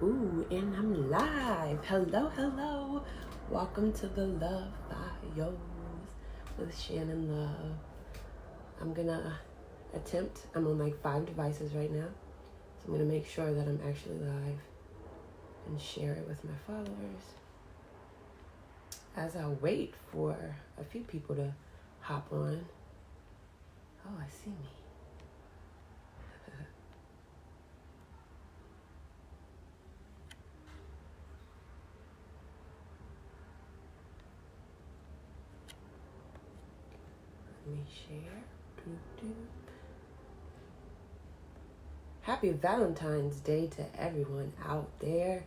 Ooh, and I'm live. Hello. Welcome to the Love Bios with Shannon Love. I'm on like 5 devices right now. So I'm gonna make sure that I'm actually live and share it with my followers as I wait for a few people to hop on. Oh, I see me. Let me share. Happy Valentine's Day to everyone out there.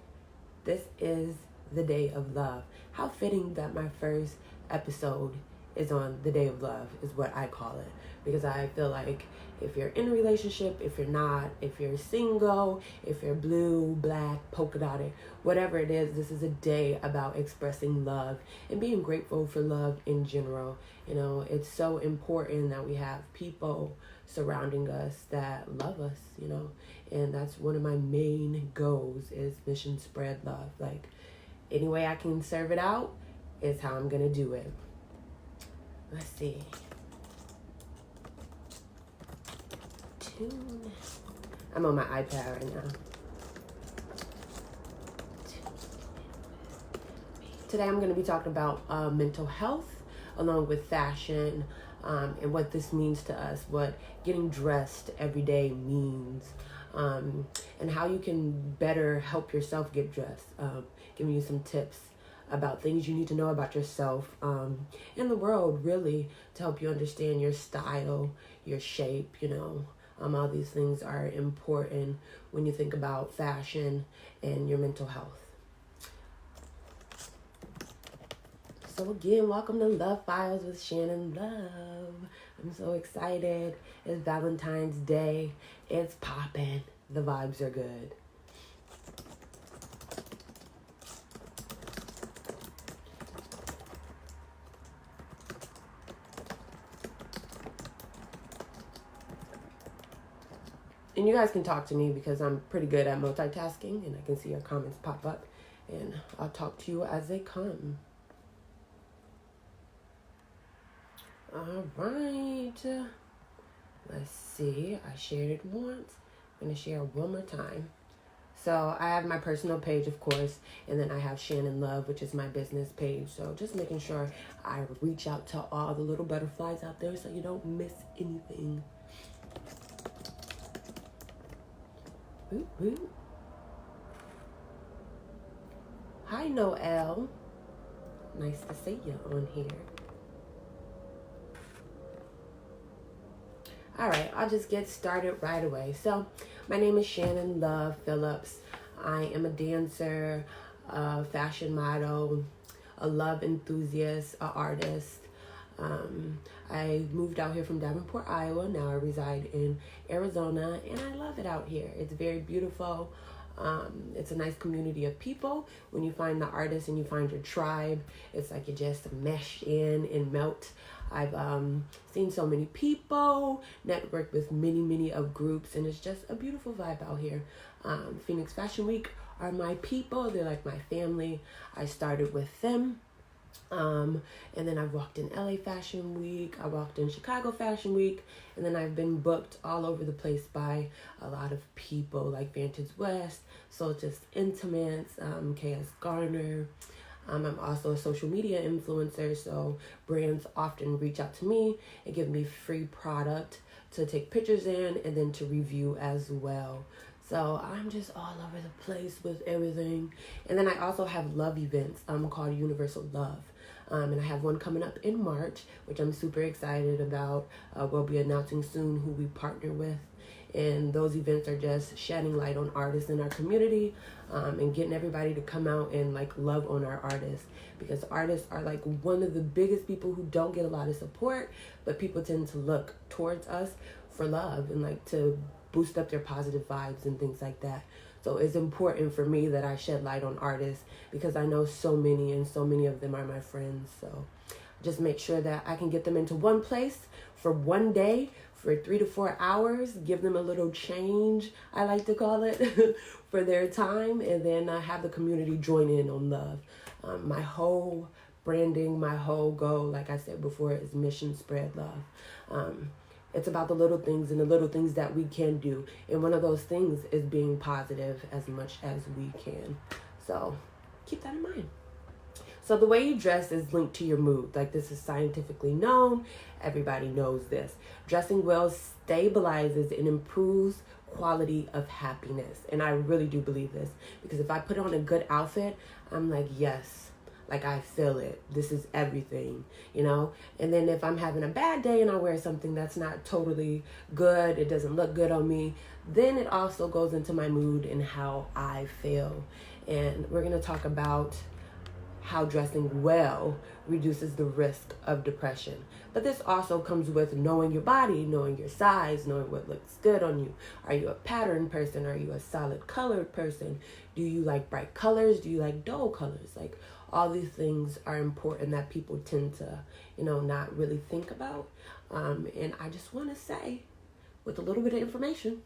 This is the day of love. How fitting that my first episode is on the day of love is what I call it. Because I feel like if you're in a relationship, if you're not, if you're single, if you're blue, black, polka dotted, whatever it is, this is a day about expressing love and being grateful for love in general. You know, it's so important that we have people surrounding us that love us, you know, and that's one of my main goals is mission spread love. Like, any way I can serve it out is how I'm gonna do it. Let's see. Tune. I'm on my iPad right now. Today I'm going to be talking about mental health along with fashion and what this means to us, what getting dressed every day means, and how you can better help yourself get dressed, giving you some tips about things you need to know about yourself and the world, really, to help you understand your style, your shape, you know. All these things are important when you think about fashion and your mental health. So again, welcome to Love Files with Shannon Love. I'm so excited. It's Valentine's Day. It's popping. The vibes are good. And you guys can talk to me because I'm pretty good at multitasking and I can see your comments pop up and I'll talk to you as they come. All right. Let's see. I shared it once. I'm going to share one more time. So I have my personal page, of course, and then I have Shannon Love, which is my business page. So just making sure I reach out to all the little butterflies out there so you don't miss anything. Woo, woo. Hi, Noelle. Nice to see you on here. All right, I'll just get started right away. So my name is Shannon Love Phillips. I am a dancer, a fashion model, a love enthusiast, an artist. I moved out here from Davenport, Iowa. Now I reside in Arizona, and I love it out here. It's very beautiful. It's a nice community of people. When you find the artist and you find your tribe, it's like you just mesh in and melt. I've seen so many people, networked with many of groups, and it's just a beautiful vibe out here. Phoenix Fashion Week are my people. They're like my family. I started with them. And then I've walked in LA Fashion Week, I walked in Chicago Fashion Week, and then I've been booked all over the place by a lot of people like Vantage West, So Just Intimates, KS Garner. I'm also a social media influencer, so brands often reach out to me and give me free product to take pictures in and then to review as well. So I'm just all over the place with everything. And then I also have love events called Universal Love. And I have one coming up in March, which I'm super excited about. We'll be announcing soon who we partner with. And those events are just shedding light on artists in our community and getting everybody to come out and like love on our artists. Because artists are like one of the biggest people who don't get a lot of support, but people tend to look towards us for love and like to boost up their positive vibes and things like that. So it's important for me that I shed light on artists because I know so many and so many of them are my friends. So just make sure that I can get them into one place for one day for 3 to 4 hours, give them a little change, I like to call it, for their time, and then have the community join in on love. My whole branding, my whole goal, like I said before, is mission spread love. It's about the little things and the little things that we can do. And one of those things is being positive as much as we can. So keep that in mind. So the way you dress is linked to your mood. Like, this is scientifically known. Everybody knows this. Dressing well stabilizes and improves quality of happiness. And I really do believe this, because if I put on a good outfit, I'm like, yes, like I feel it. This is everything, you know? And then if I'm having a bad day and I wear something that's not totally good, it doesn't look good on me, then it also goes into my mood and how I feel. And we're going to talk about how dressing well reduces the risk of depression. But this also comes with knowing your body, knowing your size, knowing what looks good on you. Are you a pattern person? Are you a solid colored person? Do you like bright colors? Do you like dull colors? Like, all these things are important that people tend to, not really think about. And I just want to say, with a little bit of information,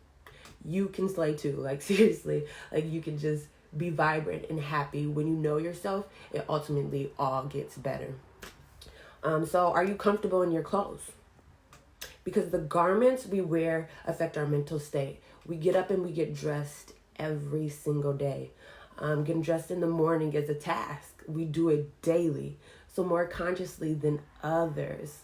you can slay too. Like, seriously, like, you can just be vibrant and happy. When you know yourself, it ultimately all gets better. So are you comfortable in your clothes? Because the garments we wear affect our mental state. We get up and we get dressed every single day. Getting dressed in the morning is a task. We do it daily, so more consciously than others.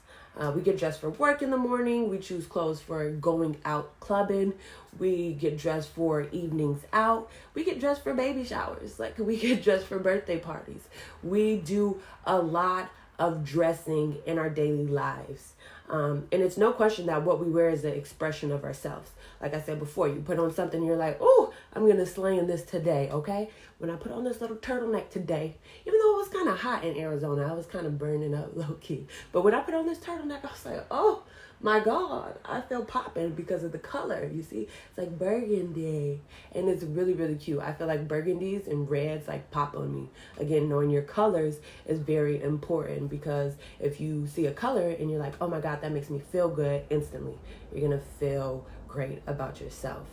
We get dressed for work in the morning. We choose clothes for going out clubbing. We get dressed for evenings out. We get dressed for baby showers. Like, we get dressed for birthday parties. We do a lot of dressing in our daily lives. And it's no question that what we wear is an expression of ourselves. Like I said before, you put on something, you're like, oh, I'm going to slay in this today, okay? When I put on this little turtleneck today, even though it was kind of hot in Arizona, I was kind of burning up low-key. But when I put on this turtleneck, I was like, oh, my God, I feel popping because of the color, you see? It's like burgundy, and it's really, really cute. I feel like burgundies and reds, like, pop on me. Again, knowing your colors is very important, because if you see a color and you're like, oh, my God, that makes me feel good, instantly, you're going to feel great about yourself.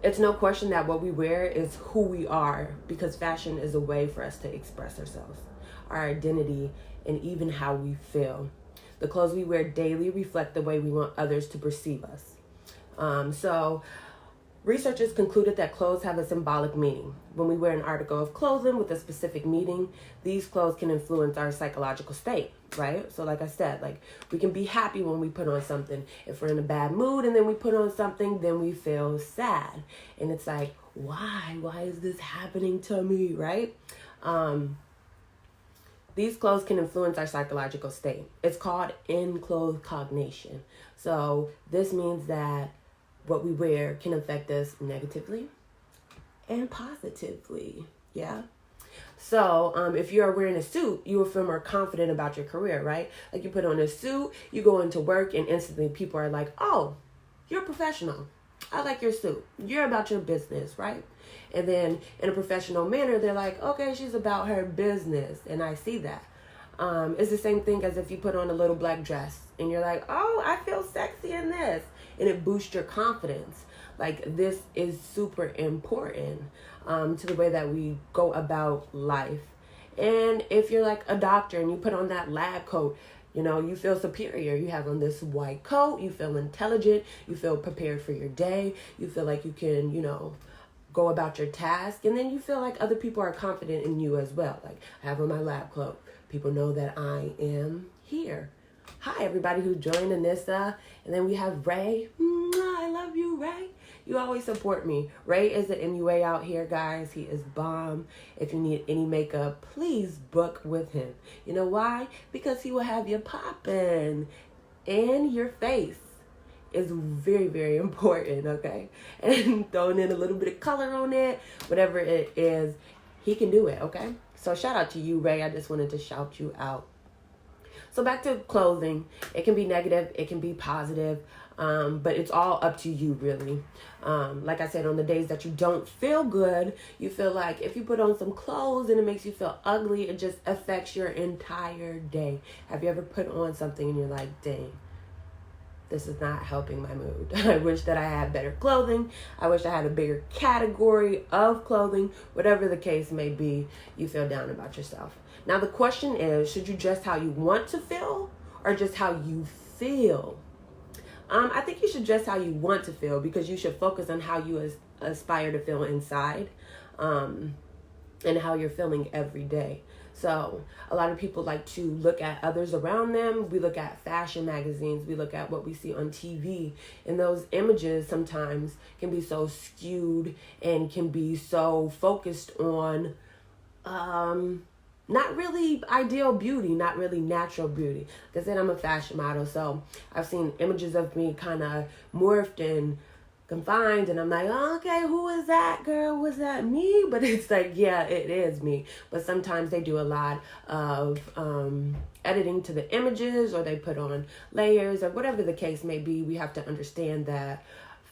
It's no question that what we wear is who we are, because fashion is a way for us to express ourselves, our identity, and even how we feel. The clothes we wear daily reflect the way we want others to perceive us. So researchers concluded that clothes have a symbolic meaning. When we wear an article of clothing with a specific meaning, these clothes can influence our psychological state, right? So like I said, like, we can be happy when we put on something. If we're in a bad mood and then we put on something, then we feel sad. And it's like, why? Why is this happening to me, right? These clothes can influence our psychological state. It's called in-clothes cognition. So this means that what we wear can affect us negatively and positively, yeah? So if you're wearing a suit, you will feel more confident about your career, right? Like, you put on a suit, you go into work, and instantly people are like, oh, you're a professional. I like your suit. You're about your business, right? And then in a professional manner, they're like, okay, she's about her business. And I see that. It's the same thing as if you put on a little black dress and you're like, oh, I feel sexy in this. And it boosts your confidence. Like, this is super important to the way that we go about life. And if you're like a doctor and you put on that lab coat, you feel superior. You have on this white coat, you feel intelligent, you feel prepared for your day, you feel like you can, go about your task, and then you feel like other people are confident in you as well. Like, I have on my lab coat. People know that I am here. Hi, everybody who's joined Anissa. And then we have Ray. I love you, Ray. You always support me. Ray is an MUA out here, guys. He is bomb. If you need any makeup, please book with him. You know why? Because he will have you popping. And your face is very, very important, okay? And throwing in a little bit of color on it, whatever it is, he can do it, okay? So shout out to you, Ray. I just wanted to shout you out. So back to clothing. It can be negative, it can be positive, but it's all up to you, really. Like I said, on the days that you don't feel good, you feel like if you put on some clothes and it makes you feel ugly, it just affects your entire day. Have you ever put on something and you're like, dang, this is not helping my mood. I wish that I had better clothing. I wish I had a bigger category of clothing. Whatever the case may be, you feel down about yourself. Now the question is, should you dress how you want to feel or just how you feel? I think you should dress how you want to feel, because you should focus on how you aspire to feel inside, and how you're feeling every day. So a lot of people like to look at others around them. We look at fashion magazines. We look at what we see on TV. And those images sometimes can be so skewed and can be so focused on not really ideal beauty, not really natural beauty. Like I said, I'm a fashion model, so I've seen images of me kind of morphed and confined, and I'm like, oh, okay, who is that girl? Was that me? But it's like, yeah, it is me. But sometimes they do a lot of editing to the images, or they put on layers, or whatever the case may be. We have to understand that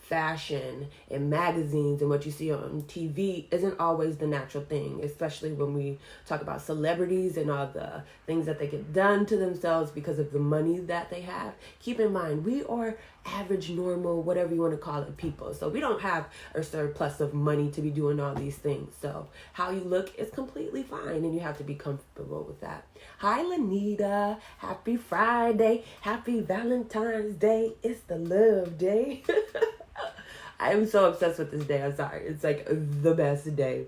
fashion and magazines and what you see on TV isn't always the natural thing, especially when we talk about celebrities and all the things that they get done to themselves because of the money that they have. Keep in mind, we are average, normal, whatever you want to call it, people. So we don't have a surplus of money to be doing all these things. So how you look is completely fine, and you have to be comfortable with that. Hi, Lanita. Happy Friday. Happy Valentine's Day. It's the love day. I am so obsessed with this day. I'm sorry. It's like the best day.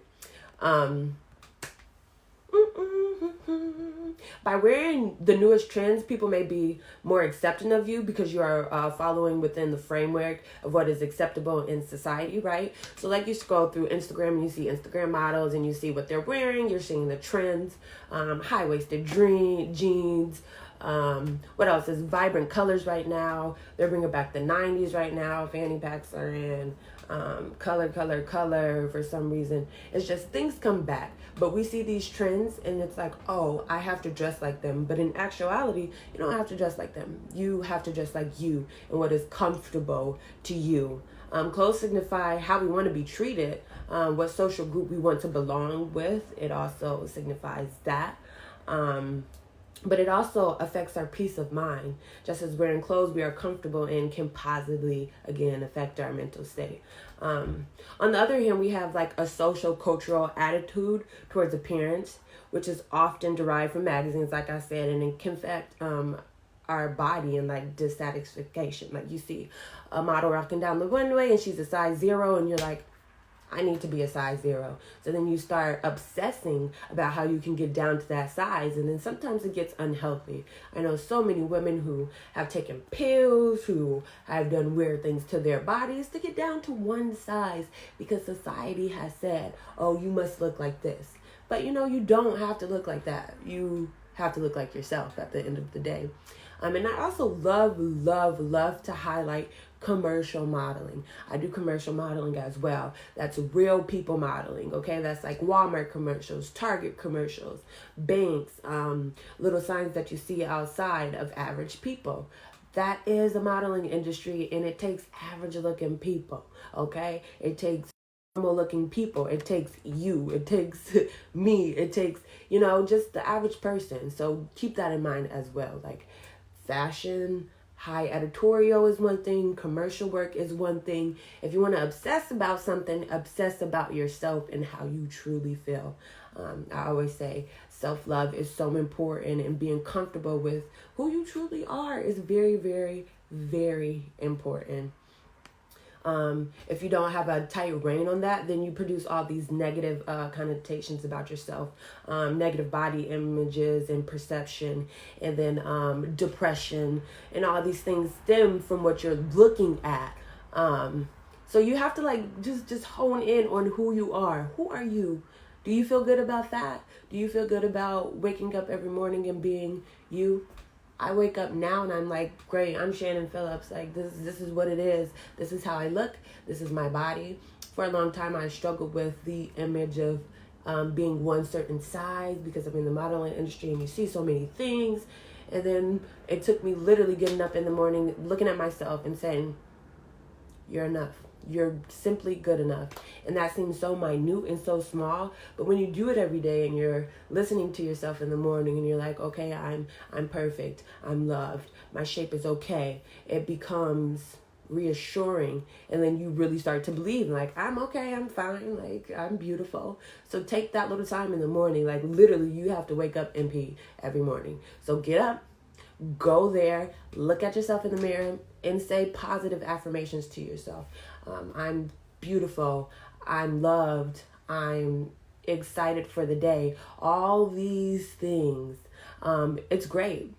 By wearing the newest trends, people may be more accepting of you because you are following within the framework of what is acceptable in society, right? So like you scroll through Instagram and you see Instagram models and you see what they're wearing. You're seeing the trends, high-waisted jeans. What else is vibrant colors right now? They're bringing back the 90s right now. Fanny packs are in color for some reason. It's just things come back, but we see these trends and it's like, oh, I have to dress like them. But in actuality, you don't have to dress like them. You have to dress like you and what is comfortable to you. Clothes signify how we want to be treated, what social group we want to belong with. It also signifies that. But it also affects our peace of mind. Just as wearing clothes we are comfortable in can positively, again, affect our mental state. On the other hand, we have like a social cultural attitude towards appearance, which is often derived from magazines, like I said, and it can affect our body and like dissatisfaction. Like you see a model rocking down the runway and she's a size 0 and you're like, I need to be a size 0. So then you start obsessing about how you can get down to that size. And then sometimes it gets unhealthy. I know so many women who have taken pills, who have done weird things to their bodies to get down to one size because society has said, oh, you must look like this. But you know, you don't have to look like that. You have to look like yourself at the end of the day. And I also love to highlight commercial modeling. I do commercial modeling as well. That's real people modeling, okay? That's like Walmart commercials, Target commercials, banks, little signs that you see outside of average people. That is a modeling industry, and it takes average looking people, okay? It takes normal looking people. It takes you. It takes me. It takes, you know, just the average person. So keep that in mind as well. Like fashion, high editorial is one thing, commercial work is one thing. If you want to obsess about something, obsess about yourself and how you truly feel. I always say self-love is so important, and being comfortable with who you truly are is very, very, very important. If you don't have a tight rein on that, then you produce all these negative connotations about yourself, negative body images and perception, and then depression, and all these things stem from what you're looking at. So you have to like just hone in on who you are. Who are you? Do you feel good about that? Do you feel good about waking up every morning and being you? I wake up now and I'm like, great, I'm Shannon Phillips. Like, this is what it is. This is how I look. This is my body. For a long time, I struggled with the image of being one certain size because I'm in the modeling industry and you see so many things. And then it took me literally getting up in the morning, looking at myself and saying, you're enough. You're simply good enough. And that seems so minute and so small, but when you do it every day and you're listening to yourself in the morning and you're like, okay, I'm perfect, I'm loved, my shape is okay, it becomes reassuring, and then you really start to believe, like, I'm okay, I'm fine, like, I'm beautiful. So take that little time in the morning. Like, literally, you have to wake up and pee every morning. So get up, go there, look at yourself in the mirror, and say positive affirmations to yourself. I'm beautiful, I'm loved, I'm excited for the day. All these things. It's great.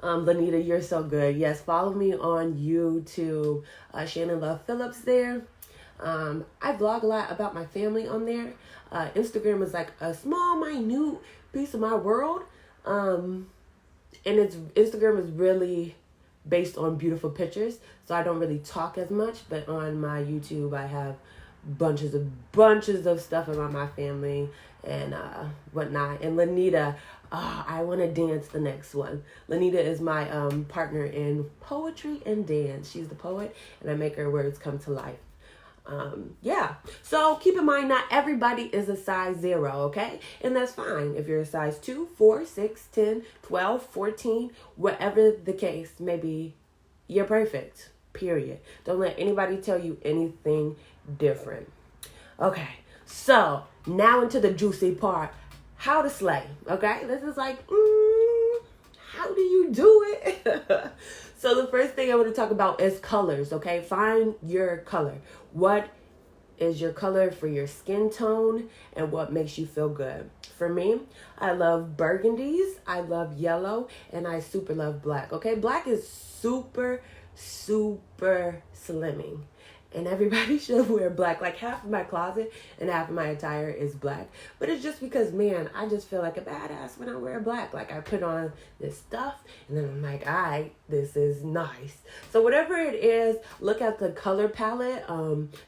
Lanita, you're so good. Yes, follow me on YouTube, Shannon Love Phillips there. I vlog a lot about my family on there. Instagram is like a small, minute piece of my world. And Instagram is really based on beautiful pictures, so I don't really talk as much. But on my YouTube, I have bunches of stuff about my family and whatnot. And Lanita, I want to dance the next one. Lanita is my partner in poetry and dance. She's the poet, and I make her words come to life. Yeah, so keep in mind, not everybody is a size 0, okay? And that's fine. If you're a size 2, 4, 6, 10, 12, 14, whatever the case may be, you're perfect, period. Don't let anybody tell you anything different. Okay, so now into the juicy part. How to slay, okay? This is like, how do you do it? So the first thing I want to talk about is colors, okay? Find your color. What is your color for your skin tone and what makes you feel good? For me, I love burgundies, I love yellow, and I super love black, okay? Black is super slimming. And everybody should wear black. Like, half of my closet and half of my attire is black. But it's just because, man, I just feel like a badass when I wear black. Like, I put on this stuff and then I'm like, this is nice. So whatever it is, look at the color palette.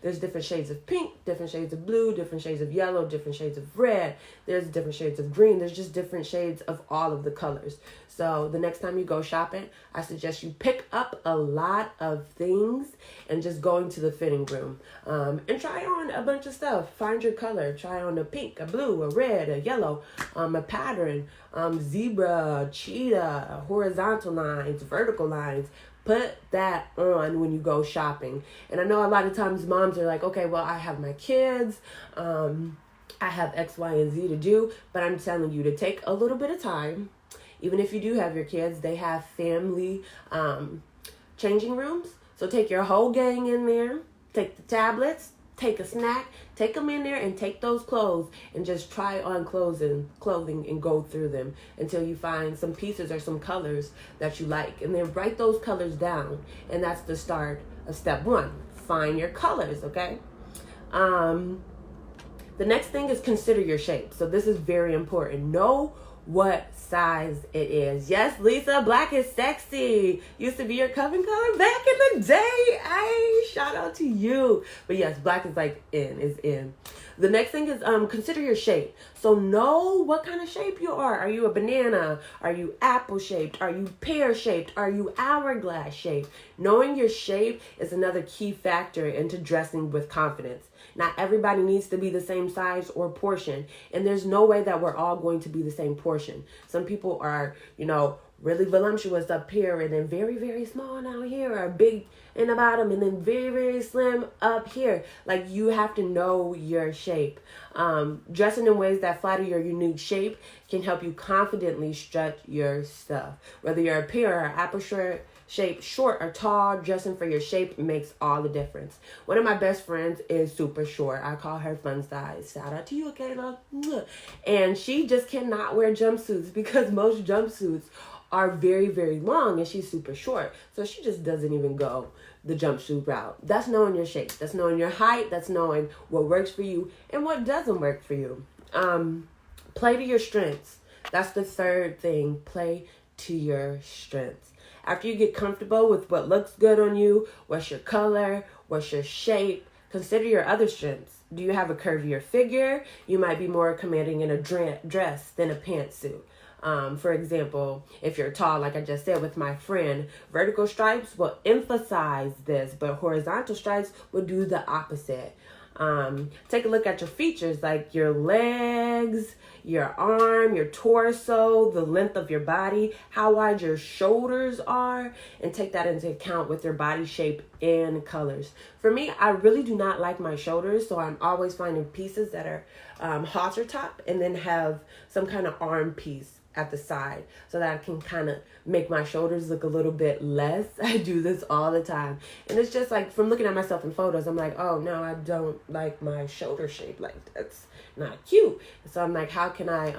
There's different shades of pink, different shades of blue, different shades of yellow, different shades of red. There's different shades of green. There's just different shades of all of the colors. So the next time you go shopping, I suggest you pick up a lot of things and just go into the fitting room and try on a bunch of stuff. Find your color. Try on a pink, a blue, a red, a yellow, a pattern, zebra, cheetah, horizontal lines, vertical lines. Put that on when you go shopping. And I know a lot of times moms are like, okay, well, I have my kids. I have X, Y, and Z to do. But I'm telling you to take a little bit of time. Even if you do have your kids, they have family changing rooms. So take your whole gang in there, take the tablets, take a snack, take them in there and take those clothes and just try on clothing and go through them until you find some pieces or some colors that you like. And then write those colors down. And that's the start of step 1. Find your colors, okay? The next thing is consider your shape. So this is very important. Know what size it is. Yes, Lisa, black is sexy. Used to be your coven color back in the day. Hey, shout out to you. But yes, black is like is in. The next thing is consider your shape. So know what kind of shape you are. Are you a banana? Are you apple shaped? Are you pear shaped? Are you hourglass shaped? Knowing your shape is another key factor into dressing with confidence. Not everybody needs to be the same size or portion. And there's no way that we're all going to be the same portion. Some people are, really voluptuous up here and then very, very small down here, or big in the bottom and then very, very slim up here. Like, you have to know your shape. Dressing in ways that flatter your unique shape can help you confidently strut your stuff. Whether you're a pear or apple shape, short or tall, dressing for your shape makes all the difference. One of my best friends is super short. I call her fun size. Shout out to you, Kayla. And she just cannot wear jumpsuits because most jumpsuits are very, very long and she's super short. So she just doesn't even go the jumpsuit route. That's knowing your shape. That's knowing your height. That's knowing what works for you and what doesn't work for you. Play to your strengths. That's the third thing. Play to your strengths. After you get comfortable with what looks good on you, what's your color, what's your shape, consider your other strengths. Do you have a curvier figure? You might be more commanding in a dress than a pantsuit. For example, if you're tall, like I just said with my friend, vertical stripes will emphasize this, but horizontal stripes will do the opposite. Take a look at your features, like your legs, your arm, your torso, the length of your body, how wide your shoulders are, and take that into account with your body shape and colors. For me, I really do not like my shoulders, so I'm always finding pieces that are halter top and then have some kind of arm piece at the side so that I can kind of make my shoulders look a little bit less. I do this all the time. And it's just like from looking at myself in photos, I'm like, oh no, I don't like my shoulder shape. Like that's not cute. So I'm like, how can I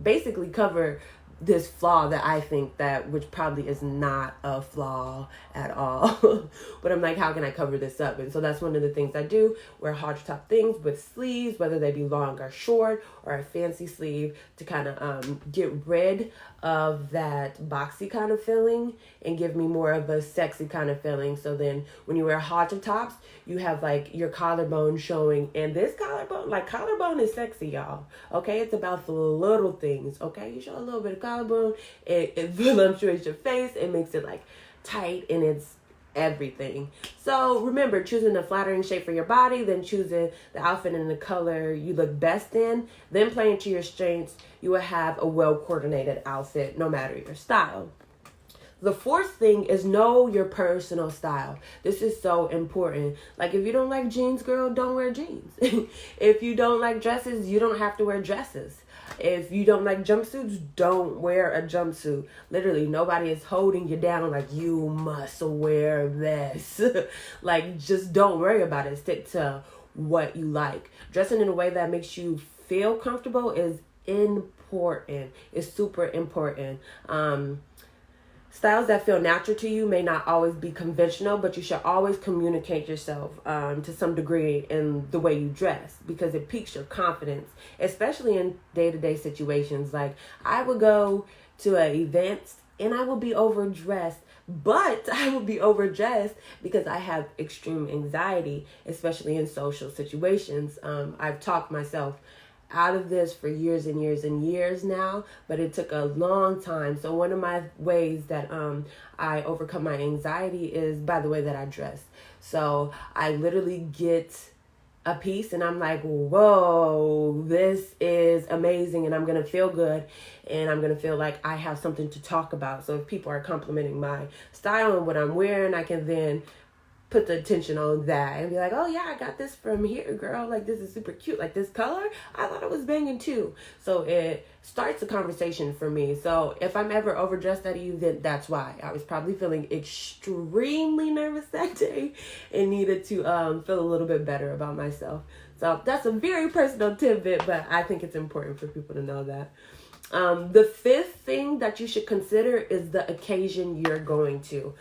basically cover this flaw that I think that, which probably is not a flaw at all. But I'm like, how can I cover this up? And so that's one of the things I do, wear halter top things with sleeves, whether they be long or short, or a fancy sleeve to kind of get rid of that boxy kind of feeling and give me more of a sexy kind of feeling. So then when you wear halter tops, you have like your collarbone showing, and this collarbone is sexy, y'all. Okay, it's about the little things. Okay, you show a little bit of collarbone, it voluptuates your face, it makes it like tight, and it's everything. So remember, choosing a flattering shape for your body, then choosing the outfit and the color you look best in, then playing to your strengths, you will have a well-coordinated outfit no matter your style. The fourth thing is know your personal style. This is so important. Like if you don't like jeans, girl, don't wear jeans. If you don't like dresses, you don't have to wear dresses. If you don't like jumpsuits, don't wear a jumpsuit. Literally, nobody is holding you down like you must wear this. Like just don't worry about it. Stick to what you like. Dressing in a way that makes you feel comfortable is important. It's super important. Styles that feel natural to you may not always be conventional, but you should always communicate yourself to some degree in the way you dress, because it piques your confidence, especially in day-to-day situations. Like I would go to an event and I will be overdressed, but I will be overdressed because I have extreme anxiety, especially in social situations. I've talked myself out of this for years and years and years now, but it took a long time. So one of my ways that I overcome my anxiety is by the way that I dress. So I literally get a piece and I'm like, whoa, this is amazing, and I'm gonna feel good, and I'm gonna feel like I have something to talk about. So if people are complimenting my style and what I'm wearing, I can then put the attention on that and be like, oh yeah, I got this from here, girl. Like this is super cute. Like this color, I thought it was banging too. So it starts a conversation for me. So if I'm ever overdressed at an event, that's why. I was probably feeling extremely nervous that day and needed to feel a little bit better about myself. So that's a very personal tidbit, but I think it's important for people to know that. The fifth thing that you should consider is the occasion you're going to.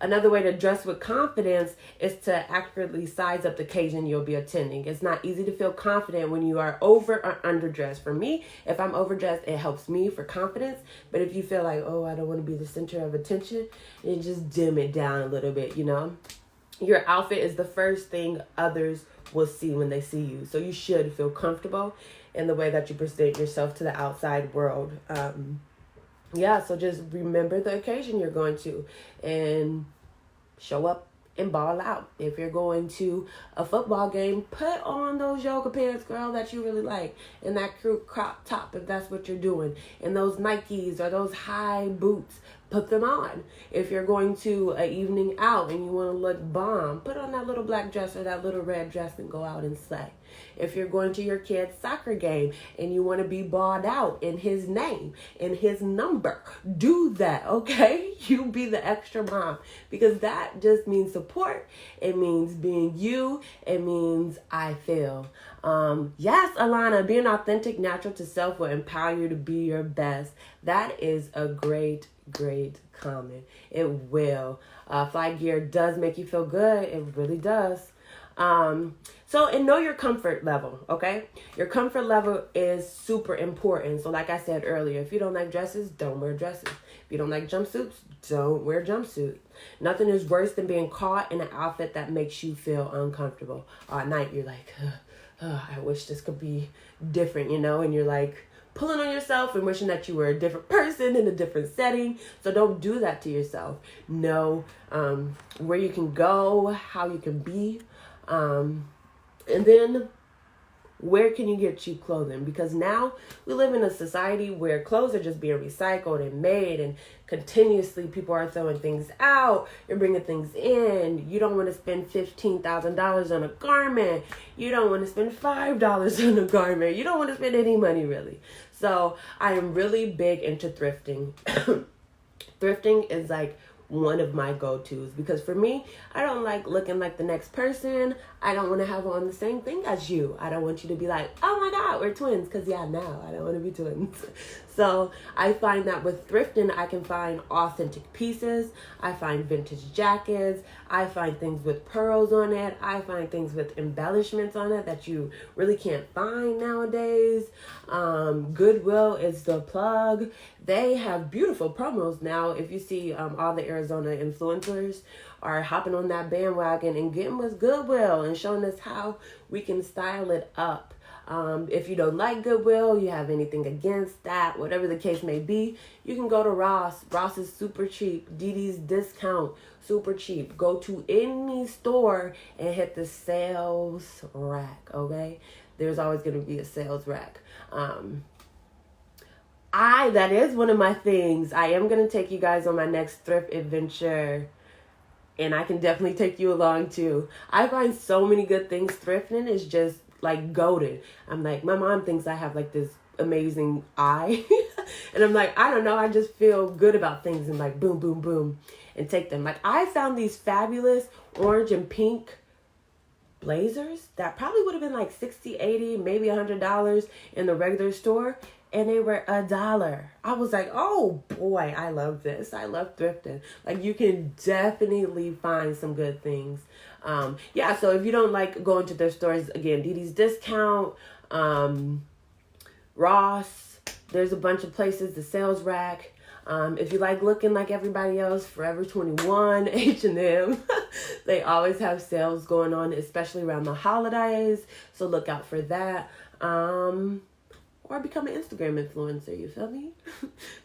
Another way to dress with confidence is to accurately size up the occasion you'll be attending. It's not easy to feel confident when you are over or underdressed. For me, if I'm overdressed, it helps me for confidence. But if you feel like, oh, I don't want to be the center of attention, you just dim it down a little bit, you know? Your outfit is the first thing others will see when they see you. So you should feel comfortable in the way that you present yourself to the outside world. So just remember the occasion you're going to and show up and ball out. If you're going to a football game, put on those yoga pants, girl, that you really like, and that cute crop top if that's what you're doing, and those Nikes or those high boots, put them on. If you're going to an evening out and you want to look bomb, put on that little black dress or that little red dress and go out and slay. If you're going to your kid's soccer game and you want to be balled out in his name, in his number, do that, okay? You be the extra mom, because that just means support. It means being you. It means I feel. Yes, Alana, being authentic, natural to self will empower you to be your best. That is a great comment. It will. Fly gear does make you feel good. It really does. And know your comfort level, okay? Your comfort level is super important. So like I said earlier, if you don't like dresses, don't wear dresses. If you don't like jumpsuits, don't wear jumpsuit. Nothing is worse than being caught in an outfit that makes you feel uncomfortable. At night, you're like, I wish this could be different, you know? And you're like pulling on yourself and wishing that you were a different person in a different setting. So don't do that to yourself. Know where you can go, how you can be, and then where can you get cheap clothing? Because now we live in a society where clothes are just being recycled and made, and continuously people are throwing things out and bringing things in. You don't want to spend $15,000 on a garment. You don't want to spend $5 on a garment. You don't want to spend any money, really. So I am really big into thrifting. Thrifting is like one of my go-tos, because for me, I don't like looking like the next person. I don't want to have on the same thing as you. I don't want you to be like, oh my God, we're twins, because yeah, no, I don't want to be twins. So I find that with thrifting, I can find authentic pieces. I find vintage jackets. I find things with pearls on it. I find things with embellishments on it that you really can't find nowadays. Goodwill is the plug. They have beautiful promos now. If you see all the Arizona influencers are hopping on that bandwagon and getting with Goodwill and showing us how we can style it up. If you don't like Goodwill, you have anything against that, whatever the case may be, you can go to Ross. Ross is super cheap. DD's Discount, super cheap. Go to any store and hit the sales rack, okay? There's always going to be a sales rack. That is one of my things. I am going to take you guys on my next thrift adventure, and I can definitely take you along too. I find so many good things. Thrifting is just like goated. I'm like, my mom thinks I have like this amazing eye. And I'm like, I don't know, I just feel good about things and like boom, boom, boom, and take them. Like I found these fabulous orange and pink blazers that probably would have been like $60, $80, maybe $100 in the regular store, and they were $1. I was like, oh boy, I love this. I love thrifting. Like you can definitely find some good things. So if you don't like going to their stores, again, DD's Discount, Ross, there's a bunch of places, the sales rack. If you like looking like everybody else, Forever 21, H&M, they always have sales going on, especially around the holidays. So look out for that. Or become an Instagram influencer, you feel me?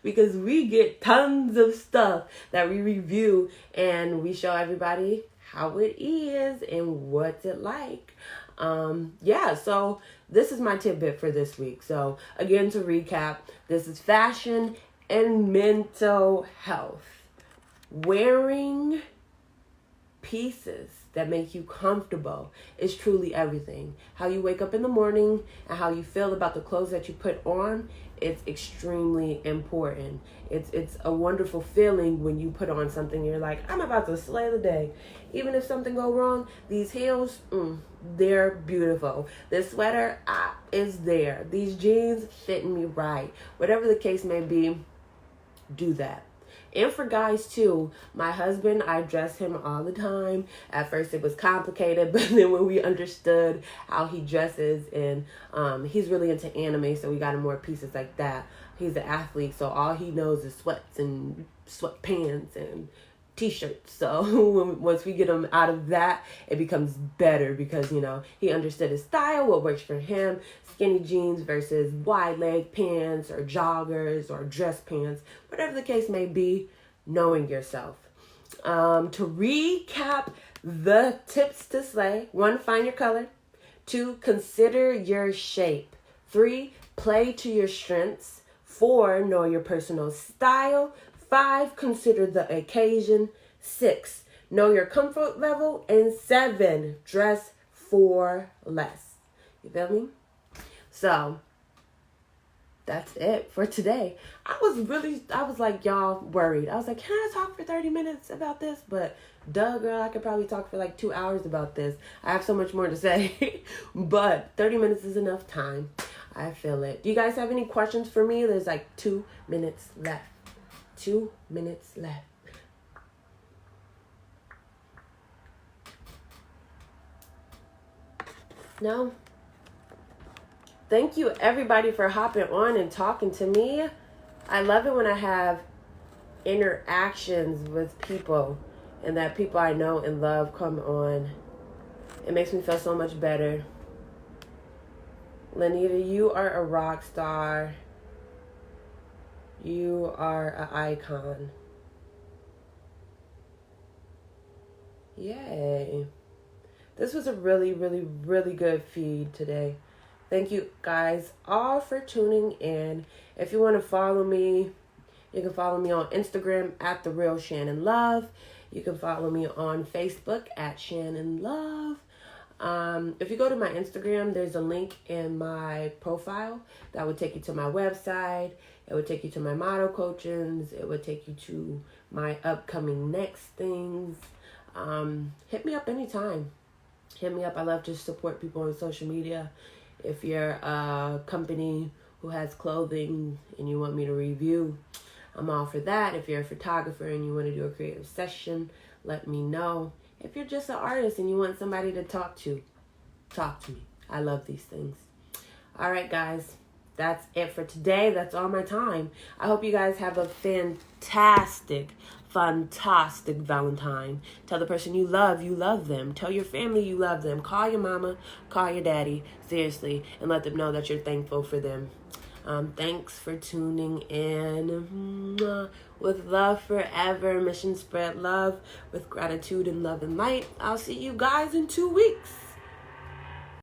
Because we get tons of stuff that we review and we show everybody how it is and what's it like. So this is my tidbit for this week. So again, to recap, this is fashion and mental health. Wearing pieces that make you comfortable is truly everything. How you wake up in the morning and how you feel about the clothes that you put on, it's extremely important. It's a wonderful feeling when you put on something, you're like, I'm about to slay the day. Even if something go wrong, these heels, they're beautiful. This sweater is there. These jeans fit me right. Whatever the case may be, do that. And for guys too, my husband, I dress him all the time. At first it was complicated, but then when we understood how he dresses, and he's really into anime, so we got him more pieces like that. He's an athlete, so all he knows is sweats and sweatpants and t-shirts. So once we get him out of that, it becomes better because, he understood his style, what works for him. Skinny jeans versus wide leg pants or joggers or dress pants, whatever the case may be, knowing yourself. To recap the tips to slay: 1, find your color. 2, consider your shape. 3, play to your strengths. 4, know your personal style. 5, consider the occasion. 6, know your comfort level. And 7, dress for less. You feel me? So that's it for today. I was like, y'all, worried. I was like, can I talk for 30 minutes about this? But duh, girl, I could probably talk for like 2 hours about this. I have so much more to say, but 30 minutes is enough time. I feel it. Do you guys have any questions for me? There's like 2 minutes left. 2 minutes left. No? Thank you everybody for hopping on and talking to me. I love it when I have interactions with people and that people I know and love come on. It makes me feel so much better. Lanita, you are a rock star. You are an icon. Yay. This was a really, really, really good feed today. Thank you guys all for tuning in. If you want to follow me, you can follow me on Instagram at @TheRealShannonLove. You can follow me on Facebook at Shannon Love. If you go to my Instagram, there's a link in my profile that would take you to my website. It would take you to my model coachings. It would take you to my upcoming next things. Hit me up anytime. Hit me up. I love to support people on social media. If you're a company who has clothing and you want me to review, I'm all for that. If you're a photographer and you want to do a creative session, let me know. If you're just an artist and you want somebody to talk to me. I love these things. All right, guys. That's it for today. That's all my time. I hope you guys have a fantastic Valentine. Tell the person you love them. Tell your family you love them. Call your mama, call your daddy, seriously, and let them know that you're thankful for them. Thanks for tuning in. With love forever. Mission spread love with gratitude and love and light. I'll see you guys in 2 weeks.